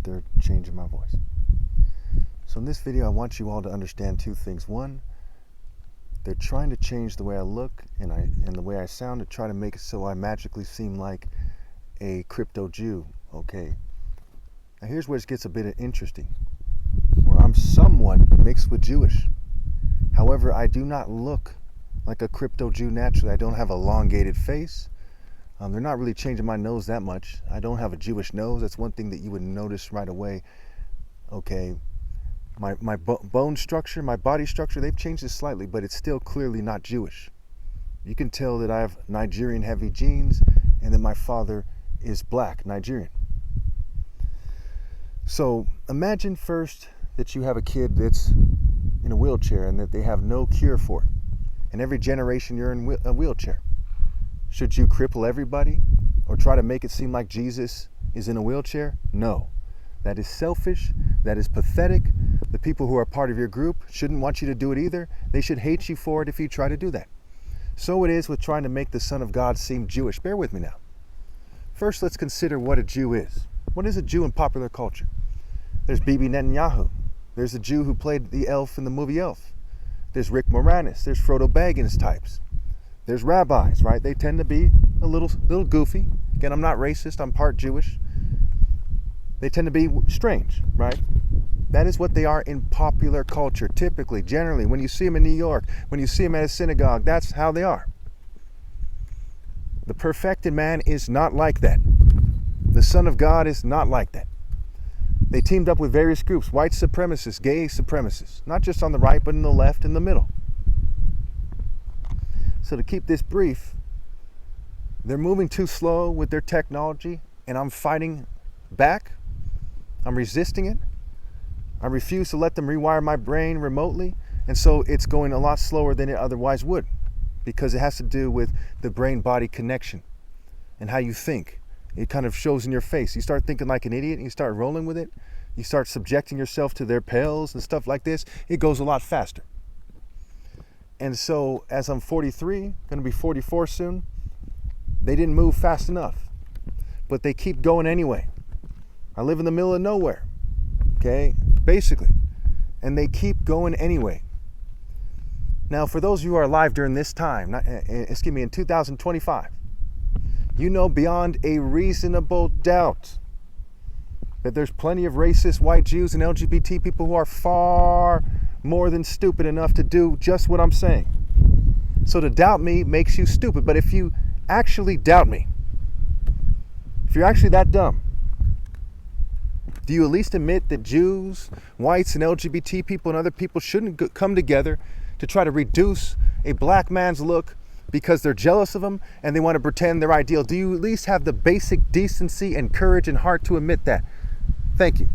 they're changing my voice. So in this video, I want you all to understand two things. One, they're trying to change the way I look and the way I sound to try to make it so I magically seem like a crypto Jew. Okay. Now here's where it gets a bit interesting. Where I'm somewhat mixed with Jewish. However, I do not look like a crypto Jew naturally. I don't have an elongated face. They're not really changing my nose that much. I don't have a Jewish nose. That's one thing that you would notice right away. Okay. My bone structure, my body structure, they've changed it slightly, but it's still clearly not Jewish. You can tell that I have Nigerian heavy genes and that my father is black, Nigerian. So imagine first that you have a kid that's in a wheelchair and that they have no cure for it. And every generation you're in a wheelchair. Should you cripple everybody or try to make it seem like Jesus is in a wheelchair? No. That is selfish. That is pathetic. The people who are part of your group shouldn't want you to do it either. They should hate you for it if you try to do that. So it is with trying to make the Son of God seem Jewish. Bear with me now. First, let's consider what a Jew is. What is a Jew in popular culture? There's Bibi Netanyahu. There's a Jew who played the elf in the movie Elf. There's Rick Moranis. There's Frodo Baggins types. There's rabbis, right? They tend to be a little goofy. Again, I'm not racist. I'm part Jewish. They tend to be strange, right? That is what they are in popular culture. Typically, generally, when you see them in New York, when you see them at a synagogue, that's how they are. The perfected man is not like that. The Son of God is not like that. They teamed up with various groups, white supremacists, gay supremacists, not just on the right, but in the left and the middle. So to keep this brief, they're moving too slow with their technology, and I'm fighting back. I'm resisting it. I refuse to let them rewire my brain remotely, and so it's going a lot slower than it otherwise would, because it has to do with the brain-body connection and how you think. It kind of shows in your face. You start thinking like an idiot, and you start rolling with it. You start subjecting yourself to their pills and stuff like this. It goes a lot faster. And so as I'm 43, going to be 44 soon, they didn't move fast enough, but they keep going anyway. I live in the middle of nowhere, okay, basically, and they keep going anyway. Now, for those of you who are alive during this time, in 2025, you know beyond a reasonable doubt that there's plenty of racist white Jews and LGBT people who are far more than stupid enough to do just what I'm saying. So to doubt me makes you stupid. But if you actually doubt me, if you're actually that dumb, do you at least admit that Jews, whites, and LGBT people and other people shouldn't come together to try to reduce a black man's look because they're jealous of him and they want to pretend they're ideal? Do you at least have the basic decency and courage and heart to admit that? Thank you.